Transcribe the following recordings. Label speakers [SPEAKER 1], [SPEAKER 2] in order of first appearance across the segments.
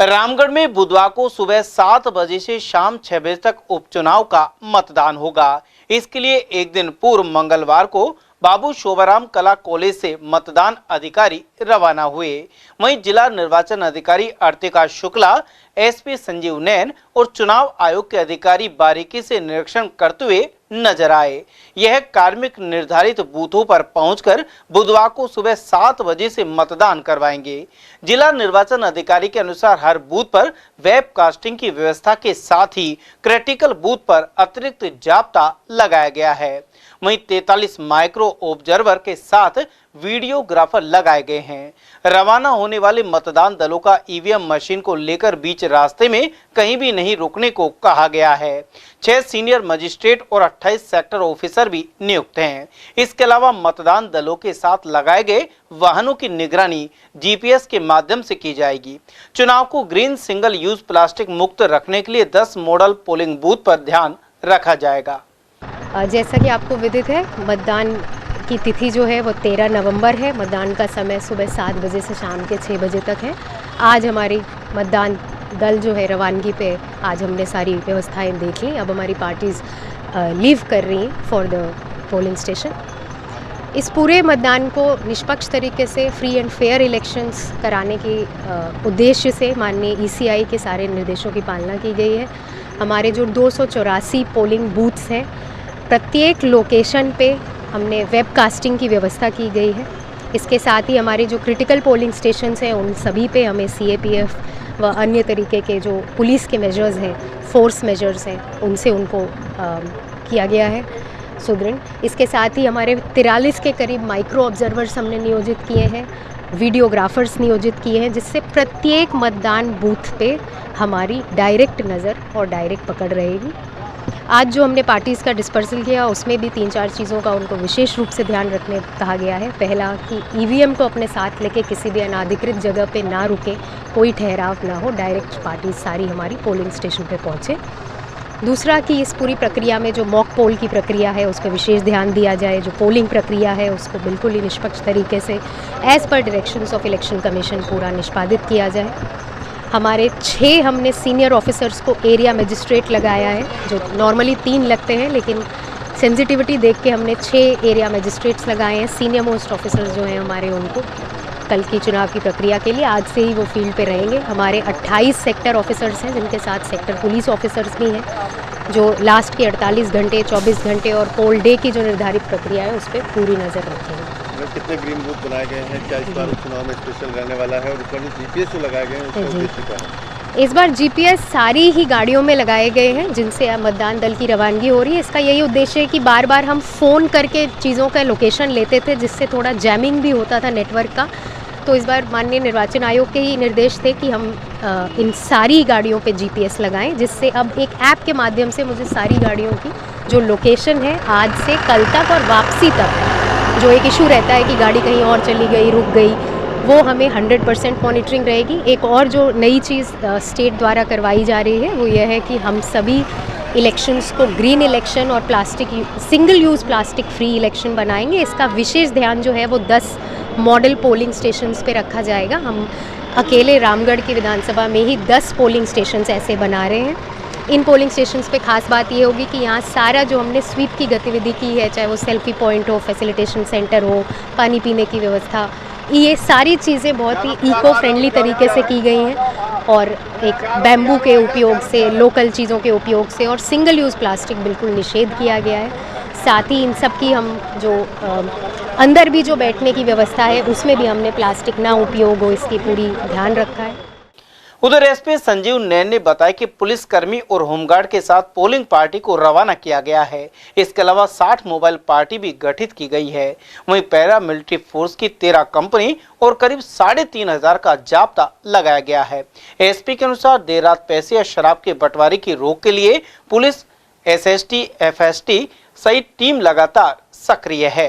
[SPEAKER 1] रामगढ़ में बुधवार को सुबह 7 बजे से शाम 6 बजे तक उपचुनाव का मतदान होगा। इसके लिए एक दिन पूर्व मंगलवार को बाबू शोभाराम कला कॉलेज से मतदान अधिकारी रवाना हुए। वहीं जिला निर्वाचन अधिकारी अर्तिका शुक्ला, एसपी संजीव नैन और चुनाव आयोग के अधिकारी बारीकी से निरीक्षण करते हुए नजर आए। यह कार्मिक निर्धारित बूथों पर पहुंचकर बुधवार को सुबह 7 बजे से मतदान करवाएंगे। जिला निर्वाचन अधिकारी के अनुसार हर बूथ पर वेब कास्टिंग की व्यवस्था के साथ ही क्रिटिकल बूथ पर अतिरिक्त जाब्ता लगाया गया है। वहीं 43 माइक्रो ऑब्जर्वर के साथ वीडियोग्राफर लगाए गए हैं। रवाना होने वाले मतदान दलों का ईवीएम मशीन को लेकर बीच रास्ते में कहीं भी नहीं रुकने को कहा गया है। 6 सीनियर मजिस्ट्रेट और 28 सेक्टर ऑफिसर भी नियुक्त हैं। इसके अलावा मतदान दलों के साथ लगाए गए वाहनों की निगरानी जीपीएस के माध्यम से की जाएगी। चुनाव को ग्रीन सिंगल यूज प्लास्टिक मुक्त रखने के लिए 10 मॉडल पोलिंग बूथ पर ध्यान रखा जाएगा।
[SPEAKER 2] जैसा कि आपको विदित है, मतदान की तिथि जो है वो 13 नवंबर है। मतदान का समय सुबह 7 बजे से शाम के 6 बजे तक है। आज हमारी मतदान दल जो है रवानगी पे आज हमने सारी व्यवस्थाएं देख ली। अब हमारी पार्टीज़ लीव कर रही हैं फॉर द पोलिंग स्टेशन। इस पूरे मतदान को निष्पक्ष तरीके से फ्री एंड फेयर इलेक्शंस कराने के उद्देश्य से माननीय ईसीआई के सारे निर्देशों की पालना की गई है। हमारे जो 284 पोलिंग बूथ्स हैं, प्रत्येक लोकेशन पे हमने वेब कास्टिंग की व्यवस्था की गई है। इसके साथ ही हमारे जो क्रिटिकल पोलिंग स्टेशंस हैं उन सभी पे हमें सीएपीएफ व अन्य तरीके के जो पुलिस के मेजर्स हैं, फोर्स मेजर्स हैं, उनसे उनको किया गया है सुदृढ़। इसके साथ ही हमारे 43 के करीब माइक्रो ऑब्जर्वर्स हमने नियोजित किए हैं, वीडियोग्राफर्स नियोजित किए हैं, जिससे प्रत्येक मतदान बूथ पे हमारी डायरेक्ट नज़र और डायरेक्ट पकड़ रहेगी। आज जो हमने पार्टीज़ का डिस्पर्सल किया उसमें भी 3-4 चीज़ों का उनको विशेष रूप से ध्यान रखने कहा गया है। पहला कि ईवीएम को अपने साथ लेके किसी भी अनाधिकृत जगह पे ना रुके, कोई ठहराव ना हो, डायरेक्ट पार्टीज सारी हमारी पोलिंग स्टेशन पे पहुँचे। दूसरा कि इस पूरी प्रक्रिया में जो मॉक पोल की प्रक्रिया है उस पर विशेष ध्यान दिया जाए। जो पोलिंग प्रक्रिया है उसको बिल्कुल ही निष्पक्ष तरीके से as per directions of election commission पूरा निष्पादित किया जाए। हमारे 6 हमने सीनियर ऑफिसर्स को एरिया मजिस्ट्रेट लगाया है, जो नॉर्मली 3 लगते हैं, लेकिन सेंसिटिविटी देख के हमने 6 एरिया मजिस्ट्रेट्स लगाए हैं। सीनियर मोस्ट ऑफिसर्स जो हैं हमारे, उनको कल की चुनाव की प्रक्रिया के लिए आज से ही वो फील्ड पे रहेंगे। हमारे 28 सेक्टर ऑफिसर्स हैं, जिनके साथ सेक्टर पुलिस ऑफिसर्स भी हैं, जो लास्ट के 48 घंटे, 24 घंटे और पोल डे की जो निर्धारित प्रक्रिया है उस पर पूरी नज़र रखेंगे।
[SPEAKER 3] कितने ग्रीन बूथ बनाए गए हैं, क्या इस बार चुनाव में स्पेशल रहने वाला है, और इस बार जो जीपीएस जो लगाए गए हैं उसका उद्देश्य क्या है?
[SPEAKER 2] इस बार जीपीएस सारी ही गाड़ियों में लगाए गए हैं जिनसे मतदान दल की रवानगी हो रही है। इसका यही उद्देश्य है कि बार बार हम फ़ोन करके चीज़ों का लोकेशन लेते थे, जिससे थोड़ा जैमिंग भी होता था नेटवर्क का। तो इस बार माननीय निर्वाचन आयोग के ही निर्देश थे कि हम इन सारी गाड़ियों पे जीपीएस लगाएं, जिससे अब एक ऐप के माध्यम से मुझे सारी गाड़ियों की जो लोकेशन है आज से कल तक और वापसी तक, जो एक इशू रहता है कि गाड़ी कहीं और चली गई, रुक गई, वो हमें 100% मॉनिटरिंग रहेगी। एक और जो नई चीज़ स्टेट द्वारा करवाई जा रही है वो यह है कि हम सभी इलेक्शंस को ग्रीन इलेक्शन और single use plastic free election बनाएंगे। इसका विशेष ध्यान जो है वो 10 मॉडल पोलिंग स्टेशंस पे रखा जाएगा। हम अकेले रामगढ़ की विधानसभा में ही 10 पोलिंग स्टेशंस ऐसे बना रहे हैं। इन पोलिंग स्टेशंस पे खास बात ये होगी कि यहाँ सारा जो हमने स्वीप की गतिविधि की है, चाहे वो सेल्फी पॉइंट हो, फैसिलिटेशन सेंटर हो, पानी पीने की व्यवस्था, ये सारी चीज़ें बहुत ही इको फ्रेंडली तरीके से की गई हैं और एक बैम्बू के उपयोग से, लोकल चीज़ों के उपयोग से और सिंगल यूज़ प्लास्टिक बिल्कुल निषेध किया गया है। साथ ही इन सब की हम जो अंदर भी जो बैठने की व्यवस्था है उसमें भी हमने प्लास्टिक ना उपयोग हो, इसकी पूरी ध्यान रखा है।
[SPEAKER 1] उधर एसपी संजीव नैन ने बताया कि पुलिसकर्मी और होमगार्ड के साथ पोलिंग पार्टी को रवाना किया गया है। इसके अलावा 60 मोबाइल पार्टी भी गठित की गई है। वहीं पैरा मिलिट्री फोर्स की 13 कंपनी और करीब 3,500 का जाब्ता लगाया गया है। एसपी के अनुसार देर रात पैसे या शराब के बंटवारे की रोक के लिए पुलिस, एसएसटी, एफएसटी सहित टीम लगातार सक्रिय है।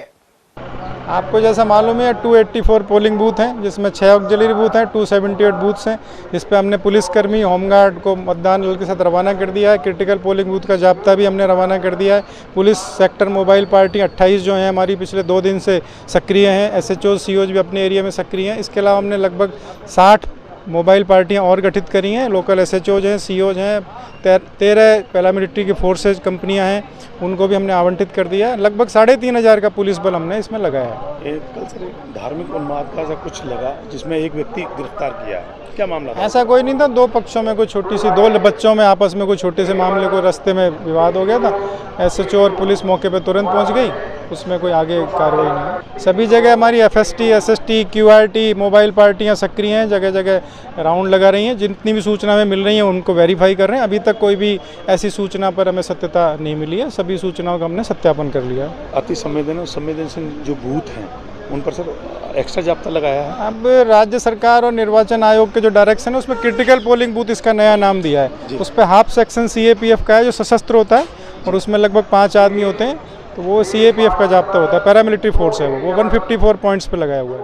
[SPEAKER 4] आपको जैसा मालूम है 284 पोलिंग बूथ हैं, जिसमें 6 ऑक्सिलरी बूथ हैं, 278 बूथ्स हैं, जिस पे हमने पुलिसकर्मी, होमगार्ड को मतदान दल के साथ रवाना कर दिया है। क्रिटिकल पोलिंग बूथ का जाब्ता भी हमने रवाना कर दिया है। पुलिस सेक्टर मोबाइल पार्टी 28 जो हैं हमारी पिछले 2 दिन से सक्रिय हैं। एसएचओ, सीओज भी अपने एरिया में सक्रिय हैं। इसके अलावा हमने लगभग 60 मोबाइल पार्टियां और गठित करी हैं। लोकल SHOज हैं, COज हैं, 13 पैरामिलिट्री की फोर्सेज कंपनियां हैं, उनको भी हमने आवंटित कर दिया है। लगभग 3500 का पुलिस बल हमने इसमें लगाया है।
[SPEAKER 5] कल सर धार्मिक उन्माद का ऐसा कुछ लगा जिसमें एक व्यक्ति गिरफ्तार किया है, क्या मामला था?
[SPEAKER 4] ऐसा कोई नहीं था, दो पक्षों में कोई छोटी सी, दो बच्चों में आपस में कोई छोटे से मामले को रास्ते में विवाद हो गया था। SHO और पुलिस मौके पर तुरंत पहुंच गई, उसमें कोई आगे कार्रवाई नहीं। सभी जगह हमारी FST, SST, QRT मोबाइल पार्टियां सक्रिय हैं, जगह जगह राउंड लगा रही हैं। जितनी भी सूचना हमें मिल रही हैं उनको वेरीफाई कर रहे हैं। अभी तक कोई भी ऐसी सूचना पर हमें सत्यता नहीं मिली है, सभी सूचनाओं का हमने सत्यापन कर लिया।
[SPEAKER 5] अति संवेदनशील जो बूथ हैं उन पर सर एक्स्ट्रा जाब्ता लगाया है।
[SPEAKER 4] अब राज्य सरकार और निर्वाचन आयोग के जो डायरेक्शन है उसमें क्रिटिकल पोलिंग बूथ इसका नया नाम दिया है। उस पर हाफ सेक्शन CAPF का है जो सशस्त्र होता है, और उसमें लगभग 5 आदमी होते हैं, तो वो CAPF का जाब्ता होता है। पैरामिलिट्री फोर्स है वो 154 पॉइंट्स पे लगाया हुआ है।